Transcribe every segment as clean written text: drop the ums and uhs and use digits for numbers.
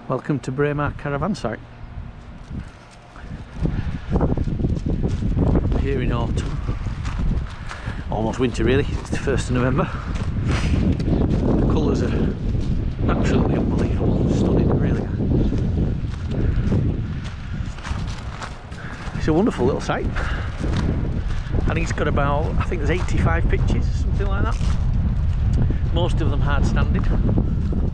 Welcome to Braemar Caravan site. Here in autumn, almost winter really, it's the 1st of November. The colours are absolutely unbelievable, stunning really. It's a wonderful little site. I think it's got about, I think there's 85 pitches, something like that. Most of them hard standing,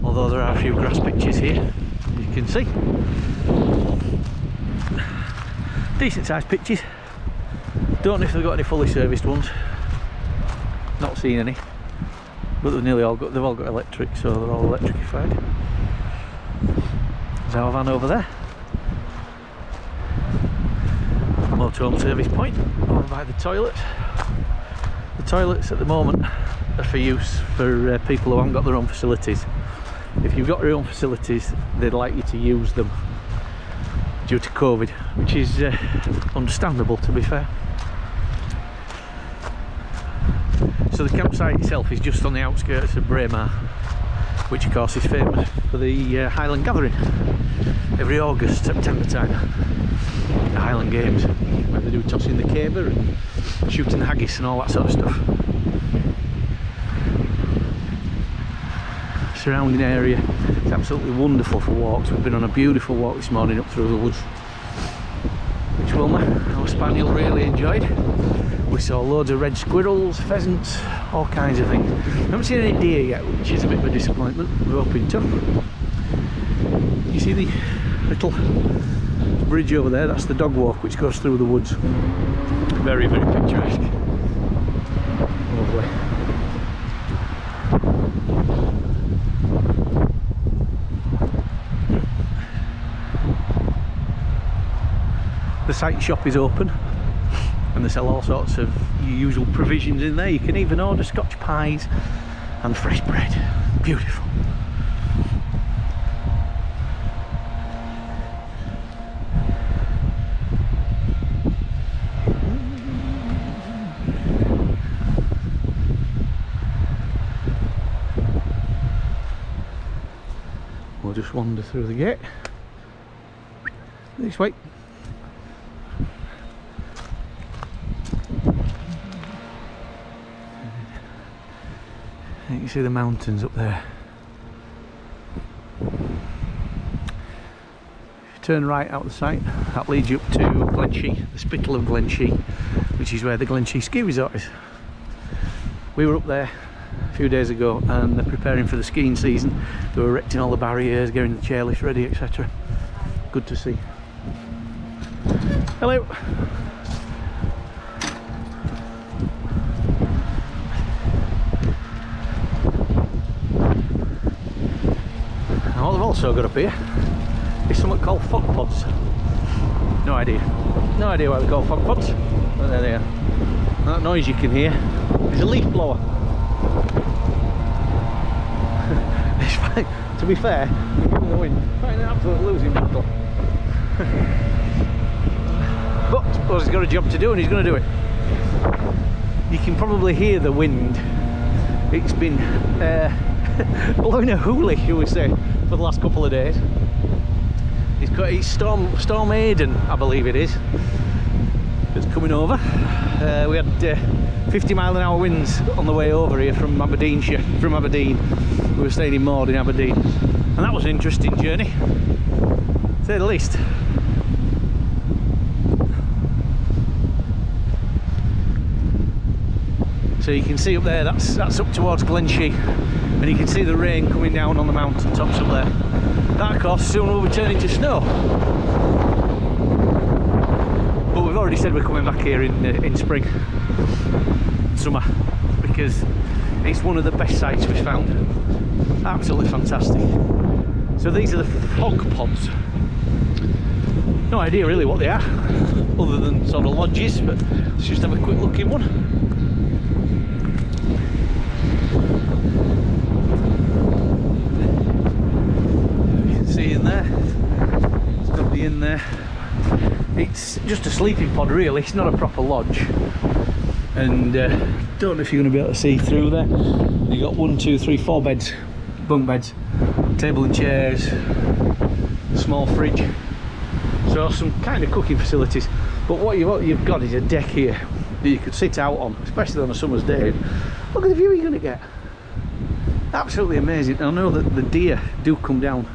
although there are a few grass pitches here. You can see decent sized pitches. Don't know if they've got any fully serviced ones, not seen any, but they've all got electric, so they're all electrified. There's our van over there, motorhome service point over by the toilets. The toilets at the moment are for use for people who haven't got their own facilities. If you've got your own facilities, they'd like you to use them due to COVID, which is understandable, to be fair. So the campsite itself is just on the outskirts of Braemar, which of course is famous for the Highland Gathering every August, September time. The Highland Games, where they do tossing the caber and shooting the haggis and all that sort of stuff. Surrounding area is absolutely wonderful for walks. We've been on a beautiful walk this morning up through the woods, which Wilma, our spaniel, really enjoyed. We saw loads of red squirrels, pheasants, all kinds of things. We haven't seen any deer yet, which is a bit of a disappointment. We're hoping to. You see the little bridge over there? That's the dog walk which goes through the woods. Very, very picturesque. Lovely. The site shop is open and they sell all sorts of your usual provisions in there. You can even order Scotch pies and fresh bread. Beautiful. We'll just wander through the gate this way. You can see the mountains up there. If you turn right out the site, that leads you up to Glenshee, the Spittal of Glenshee, which is where the Glenshee ski resort is. We were up there a few days ago and they're preparing for the skiing season. They were erecting all the barriers, getting the chairlifts ready, etc. Good to see. Hello. And what they've also got up here is something called fog pods. No idea. No idea why they're called fog pods, but there they are. That noise you can hear is a leaf blower. It's fine. To be fair, given the wind, fighting an absolute losing battle. But I suppose he's got a job to do and he's going to do it. You can probably hear the wind. It's been blowing a hoolie, shall we say, for the last couple of days. It's Storm Aidan, I believe it is, that's coming over. We had 50 mile an hour winds on the way over here from Aberdeenshire, from Aberdeen. We were staying in Maud in Aberdeen, and that was an interesting journey, to say the least. So you can see up there, that's up towards Glenshee, and you can see the rain coming down on the mountain tops up there. That of course soon will be turning to snow. But we've already said we're coming back here in spring, summer, because it's one of the best sites we've found. Absolutely fantastic. So these are the fog pods. No idea really what they are, other than sort of lodges, but let's just have a quick look in one. You can see in there, there's nobody in there. It's just a sleeping pod really, it's not a proper lodge. And don't know if you're going to be able to see through there. You've got 1, 2, 3, 4 beds bunk beds, table and chairs, small fridge, so some kind of cooking facilities. But what you've got is a deck here that you could sit out on, especially on a summer's day. Look at the view you're going to get. Absolutely amazing. I know that the deer do come down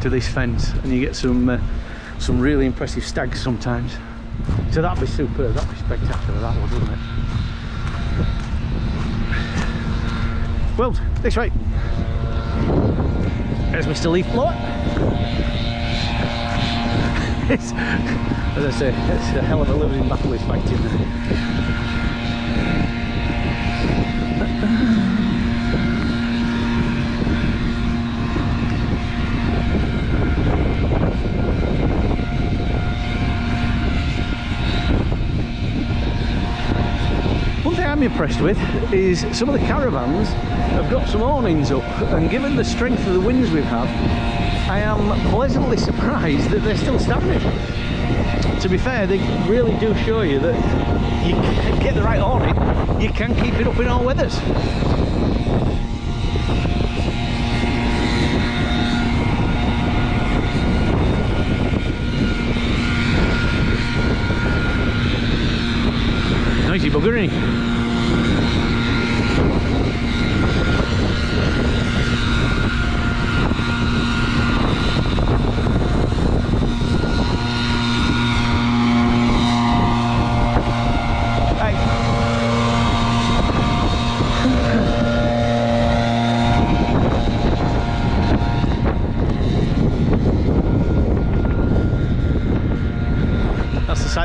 to this fence, and you get some really impressive stags sometimes. So that'd be superb, that'd be spectacular, that would, wouldn't it? Well, this way. There's Mr. Leaf Blower. As I say, it's a hell of a losing battle he's fighting there. One thing I'm impressed with is some of the caravans have got some awnings up, and given the strength of the winds we've had, I am pleasantly surprised that they're still standing. To be fair, they really do show you that you can get the right awning, you can keep it up in all weathers. Noisy bugger, isn't he?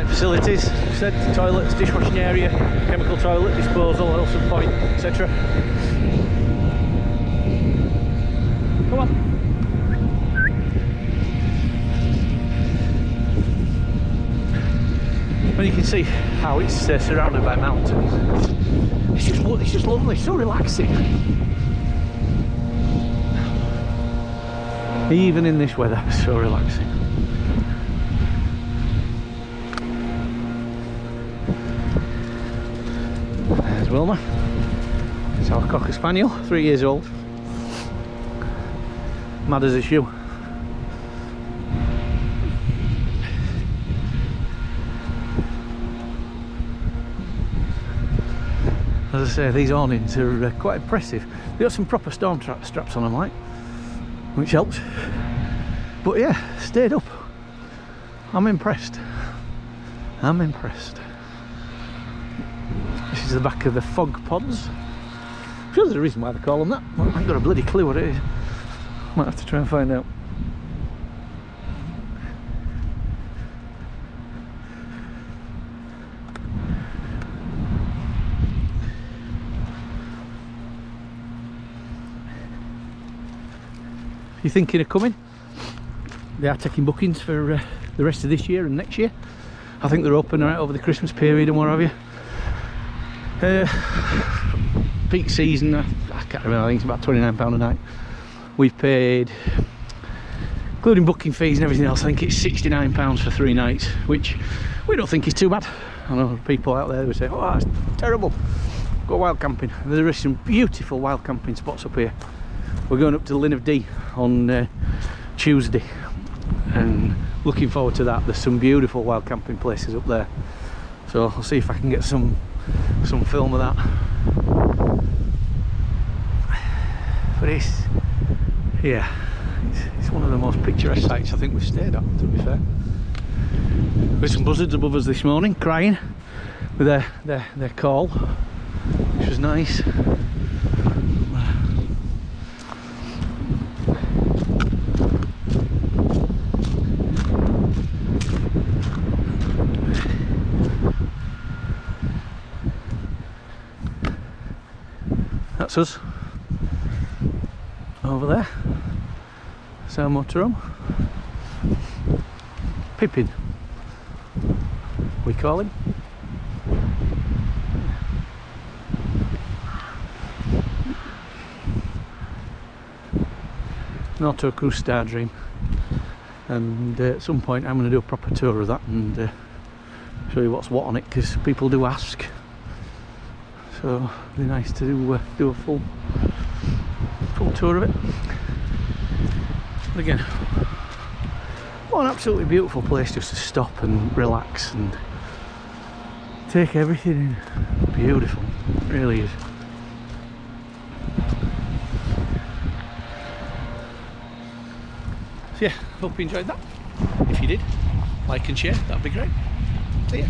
Facilities, said toilets, dishwashing area, chemical toilet, disposal, Elson Point, etc. Come on. Well, you can see how it's surrounded by mountains. It's just lovely, so relaxing. Even in this weather, so relaxing. Wilma, it's our Cocker Spaniel, 3 years old, mad as a shoe. As I say, these awnings are quite impressive. They've got some proper storm straps on them, like, which helps. But yeah, stayed up. I'm impressed. I'm impressed. This is the back of the fog pods. I'm sure there's a reason why they call them that. I haven't got a bloody clue what it is. Might have to try and find out. If you're thinking of coming, they are taking bookings for the rest of this year and next year. I think they're open right over the Christmas period and what have you. Peak season, I can't remember, I think it's about £29 a night. We've paid, including booking fees and everything else, I think it's £69 for 3 nights, which we don't think is too bad. I know people out there who say, oh, that's terrible, go wild camping. There are some beautiful wild camping spots up here. We're going up to the Linn of Dee on Tuesday, and looking forward to that. There's some beautiful wild camping places up there, so I'll see if I can get some film of that. But it's one of the most picturesque sites I think we've stayed at, to be fair. There's some buzzards above us this morning crying with their call, which was nice. That's us over there. That's our motorhome. Pippin, we call him. An auto cruise Star Dream, and at some point I'm going to do a proper tour of that and show you what's what on it, because people do ask. So it'd be nice to do a full tour of it. But again, what an absolutely beautiful place just to stop and relax and take everything in. Beautiful, it really is. So yeah, hope you enjoyed that. If you did, like and share, that'd be great. See ya.